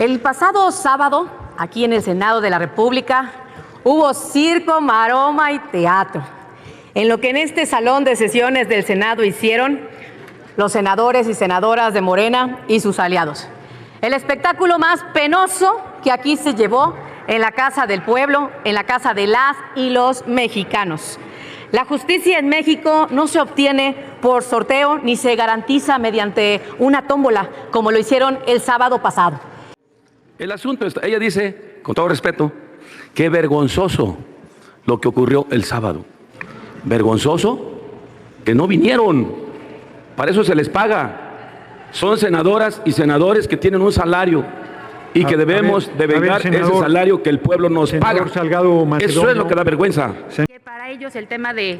El pasado sábado, aquí en el Senado de la República, hubo circo, maroma y teatro. En lo que en este salón de sesiones del Senado hicieron los senadores y senadoras de Morena y sus aliados. El espectáculo más penoso que aquí se llevó en la Casa del Pueblo, en la casa de las y los mexicanos. La justicia en México no se obtiene por sorteo ni se garantiza mediante una tómbola, como lo hicieron el sábado pasado. El asunto está, ella dice, con todo respeto, que vergonzoso lo que ocurrió el sábado. Vergonzoso que no vinieron, para eso se les paga. Son senadoras y senadores que tienen un salario y que debemos de vengar ese salario que el pueblo nos paga. Eso es lo que da vergüenza. Que para ellos el tema de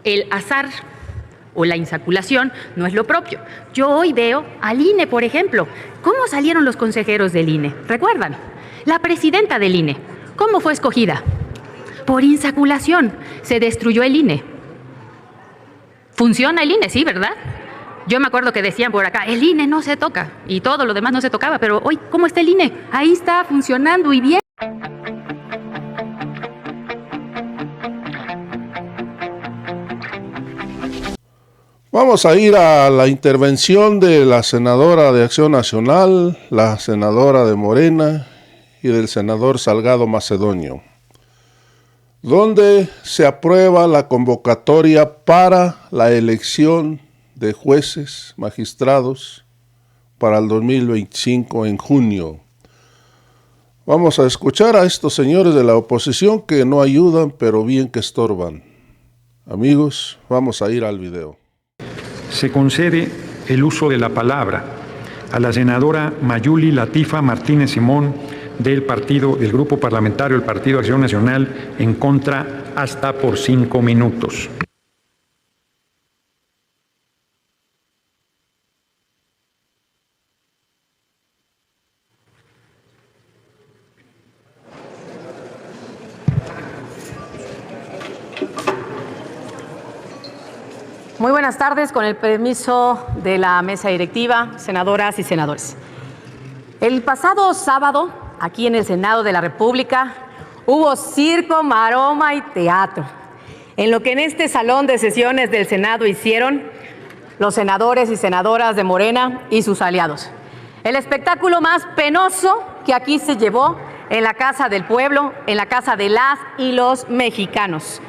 el azar o la insaculación no es lo propio. Yo hoy veo al INE, por ejemplo. ¿Cómo salieron los consejeros del INE? ¿Recuerdan? La presidenta del INE, ¿cómo fue escogida? Por insaculación. Se destruyó el INE. ¿Funciona el INE? Sí, ¿verdad? Yo me acuerdo que decían por acá, el INE no se toca y todo lo demás no se tocaba, pero hoy, ¿cómo está el INE? Ahí está funcionando y bien. Vamos a ir a la intervención de la senadora de Acción Nacional, la senadora de Morena y del senador Salgado Macedonio, donde se aprueba la convocatoria para la elección de jueces, magistrados para el 2025 en junio. Vamos a escuchar a estos señores de la oposición que no ayudan, pero bien que estorban. Amigos, vamos a ir al video. Se concede el uso de la palabra a la senadora Mayuli Latifa Martínez Simón del Grupo Parlamentario del Partido Acción Nacional, en contra hasta por 5 minutos. Muy buenas tardes, con el permiso de la mesa directiva, senadoras y senadores. El pasado sábado, aquí en el Senado de la República, hubo circo, maroma y teatro. En lo que en este salón de sesiones del Senado hicieron los senadores y senadoras de Morena y sus aliados. El espectáculo más penoso que aquí se llevó en la Casa del Pueblo, en la casa de las y los mexicanos.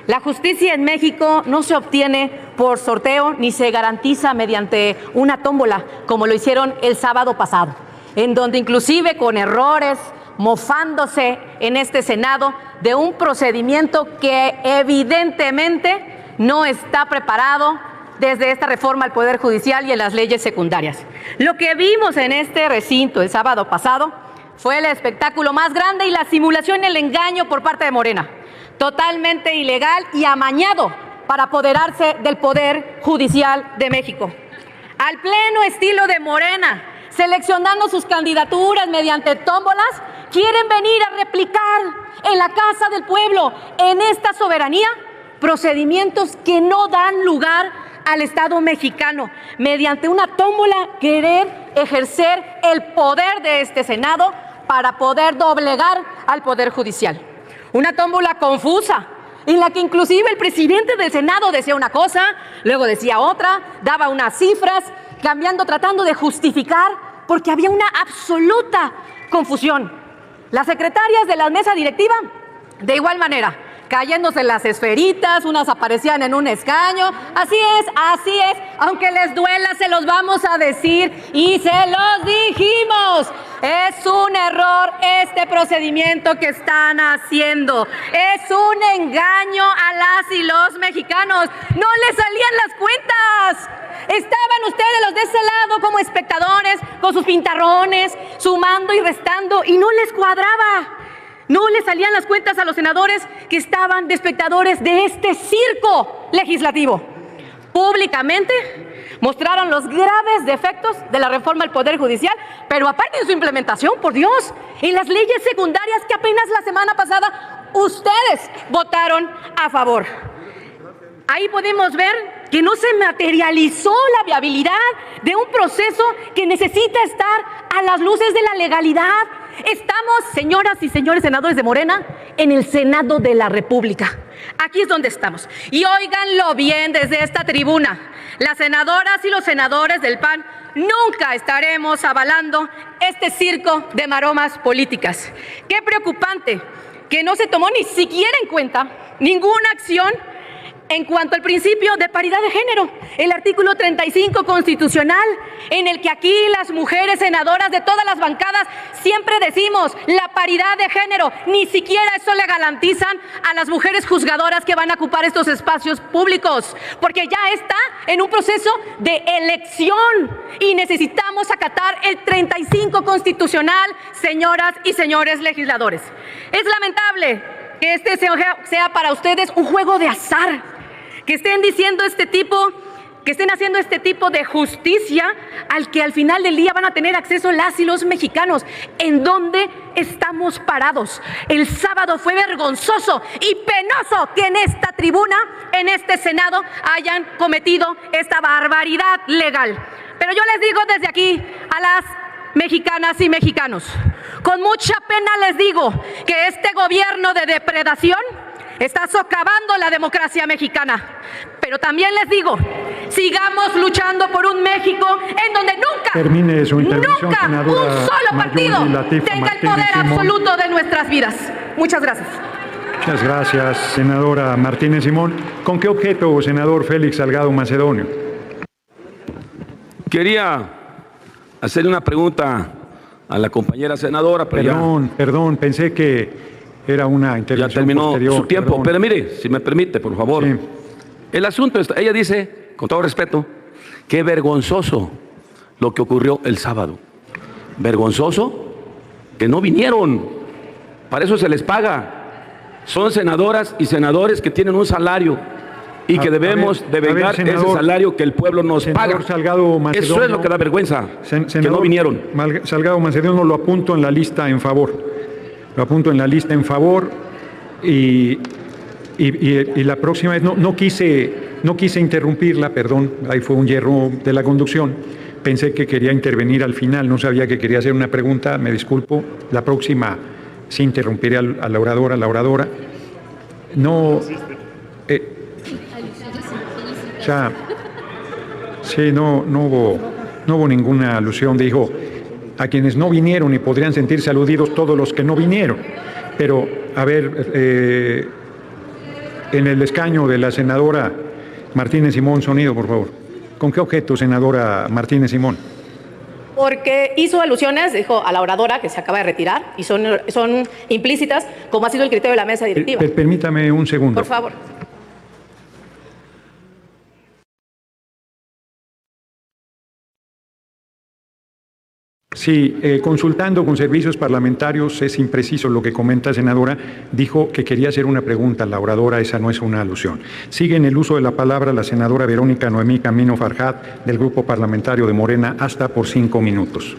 La justicia en México no se obtiene por sorteo ni se garantiza mediante una tómbola, como lo hicieron el sábado pasado, en donde inclusive con errores, mofándose en este Senado de un procedimiento que evidentemente no está preparado desde esta reforma al Poder Judicial y en las leyes secundarias. Lo que vimos en este recinto el sábado pasado fue el espectáculo más grande y la simulación y el engaño por parte de Morena. Totalmente ilegal y amañado para apoderarse del Poder Judicial de México. Al pleno estilo de Morena, seleccionando sus candidaturas mediante tómbolas, quieren venir a replicar en la Casa del Pueblo, en esta soberanía, procedimientos que no dan lugar al Estado mexicano. Mediante una tómbola, querer ejercer el poder de este Senado para poder doblegar al Poder Judicial. Una tómbola confusa, en la que inclusive el presidente del Senado decía una cosa, luego decía otra, daba unas cifras, cambiando, tratando de justificar, porque había una absoluta confusión. Las secretarias de la mesa directiva, de igual manera, cayéndose las esferitas, unas aparecían en un escaño. Así es, aunque les duela, se los vamos a decir y se los dijimos. Es un error este procedimiento que están haciendo. Es un engaño a las y los mexicanos. No les salían las cuentas. Estaban ustedes los de ese lado como espectadores, con sus pintarrones, sumando y restando, y no les cuadraba. No le salían las cuentas a los senadores que estaban de espectadores de este circo legislativo. Públicamente mostraron los graves defectos de la reforma al Poder Judicial, pero aparte de su implementación, por Dios, en las leyes secundarias que apenas la semana pasada ustedes votaron a favor. Ahí pudimos ver que no se materializó la viabilidad de un proceso que necesita estar a las luces de la legalidad. Estamos, señoras y señores senadores de Morena, en el Senado de la República. Aquí es donde estamos. Y óiganlo bien desde esta tribuna. Las senadoras y los senadores del PAN nunca estaremos avalando este circo de maromas políticas. Qué preocupante que no se tomó ni siquiera en cuenta ninguna acción en cuanto al principio de paridad de género, el artículo 35 constitucional, en el que aquí las mujeres senadoras de todas las bancadas siempre decimos la paridad de género, ni siquiera eso le garantizan a las mujeres juzgadoras que van a ocupar estos espacios públicos, porque ya está en un proceso de elección y necesitamos acatar el 35 constitucional, señoras y señores legisladores. Es lamentable que este sea para ustedes un juego de azar, que estén haciendo este tipo de justicia al que al final del día van a tener acceso las y los mexicanos. ¿En dónde estamos parados? El sábado fue vergonzoso y penoso que en esta tribuna, en este Senado, hayan cometido esta barbaridad legal. Pero yo les digo desde aquí a las mexicanas y mexicanos, con mucha pena les digo que este gobierno de depredación está socavando la democracia mexicana. Pero también les digo, sigamos luchando por un México en donde Termine su intervención, nunca senadora un solo partido tenga el poder absoluto de nuestras vidas. Muchas gracias. Muchas gracias, senadora Martínez Simón. ¿Con qué objeto, senador Félix Salgado Macedonio? Quería hacerle una pregunta a la compañera senadora, pero Perdón, pensé que era una intervención ya terminó posterior. su tiempo. Perdón. Pero mire, si me permite, por favor. Sí. El asunto está, ella dice, con todo respeto, que vergonzoso lo que ocurrió el sábado. Vergonzoso que no vinieron. Para eso se les paga. Son senadoras y senadores que tienen un salario y que debemos de vengar ese salario que el pueblo nos paga. Salgado Macedonio, eso es lo que da vergüenza, que no vinieron. Salgado Macedonio, lo apunto en la lista en favor. Lo apunto en la lista en favor y la próxima vez no quise interrumpirla, perdón, ahí fue un hierro de la conducción. Pensé que quería intervenir al final, no sabía que quería hacer una pregunta, me disculpo. La próxima sí interrumpiré a la oradora. No, sí, no hubo ninguna alusión, dijo a quienes no vinieron y podrían sentirse aludidos todos los que no vinieron. Pero, a ver, en el escaño de la senadora Martínez Simón, sonido, por favor. ¿Con qué objeto, senadora Martínez Simón? Porque hizo alusiones, dijo a la oradora que se acaba de retirar y son implícitas, como ha sido el criterio de la mesa directiva. Permítame un segundo. Por favor. Sí, consultando con servicios parlamentarios, es impreciso lo que comenta, senadora. Dijo que quería hacer una pregunta a la oradora, esa no es una alusión. Sigue en el uso de la palabra la senadora Verónica Noemí Camino Farjat, del Grupo Parlamentario de Morena, hasta por 5 minutos.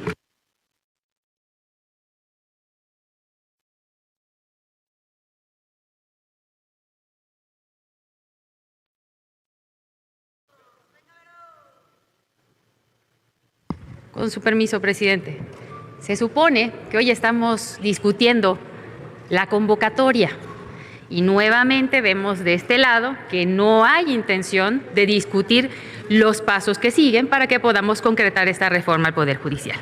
Con su permiso, presidente. Se supone que hoy estamos discutiendo la convocatoria y nuevamente vemos de este lado que no hay intención de discutir los pasos que siguen para que podamos concretar esta reforma al Poder Judicial.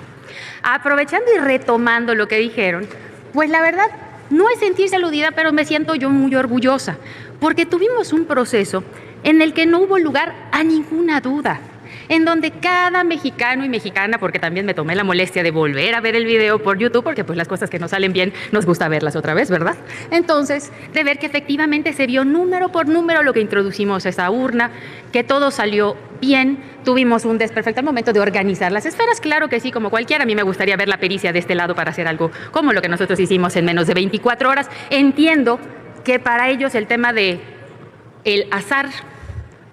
Aprovechando y retomando lo que dijeron, pues la verdad no es sentirse aludida, pero me siento yo muy orgullosa, porque tuvimos un proceso en el que no hubo lugar a ninguna duda, en donde cada mexicano y mexicana, porque también me tomé la molestia de volver a ver el video por YouTube, porque pues las cosas que no salen bien nos gusta verlas otra vez, ¿verdad? Entonces, de ver que efectivamente se vio número por número lo que introducimos a esa urna, que todo salió bien, tuvimos un desperfecto al momento de organizar las esferas, claro que sí, como cualquiera. A mí me gustaría ver la pericia de este lado para hacer algo como lo que nosotros hicimos en menos de 24 horas. Entiendo que para ellos el tema de el azar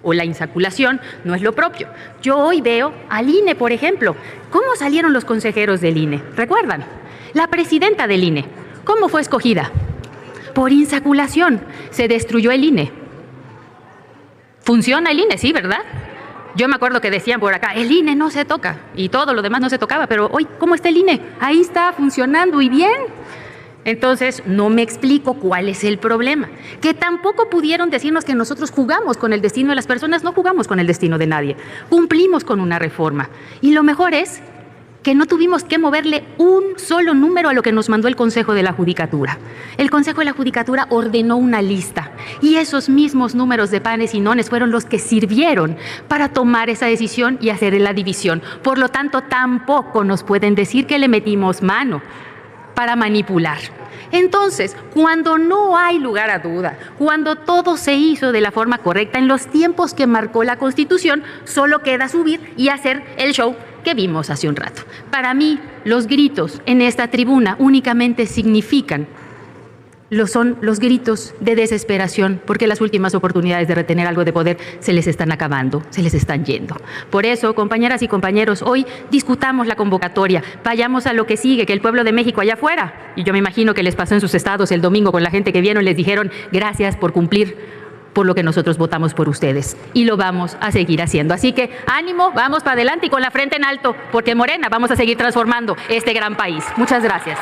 o la insaculación no es lo propio. Yo hoy veo al INE, por ejemplo. ¿Cómo salieron los consejeros del INE? ¿Recuerdan? La presidenta del INE, ¿cómo fue escogida? Por insaculación. Se destruyó el INE. Funciona el INE, sí, ¿verdad? Yo me acuerdo que decían por acá, el INE no se toca y todo lo demás no se tocaba, pero hoy, ¿cómo está el INE? Ahí está funcionando y bien. Entonces, no me explico cuál es el problema. Que tampoco pudieron decirnos que nosotros jugamos con el destino de las personas, no jugamos con el destino de nadie. Cumplimos con una reforma. Y lo mejor es que no tuvimos que moverle un solo número a lo que nos mandó el Consejo de la Judicatura. El Consejo de la Judicatura ordenó una lista y esos mismos números de panes y nones fueron los que sirvieron para tomar esa decisión y hacer la división. Por lo tanto, tampoco nos pueden decir que le metimos mano para manipular. Entonces, cuando no hay lugar a duda, cuando todo se hizo de la forma correcta en los tiempos que marcó la Constitución, solo queda subir y hacer el show que vimos hace un rato. Para mí, los gritos en esta tribuna únicamente significan son los gritos de desesperación, porque las últimas oportunidades de retener algo de poder se les están acabando, se les están yendo. Por eso, compañeras y compañeros, hoy discutamos la convocatoria, vayamos a lo que sigue, que el pueblo de México allá afuera, y yo me imagino que les pasó en sus estados el domingo con la gente que vieron, les dijeron gracias por cumplir por lo que nosotros votamos por ustedes, y lo vamos a seguir haciendo. Así que ánimo, vamos para adelante y con la frente en alto, porque Morena vamos a seguir transformando este gran país. Muchas gracias.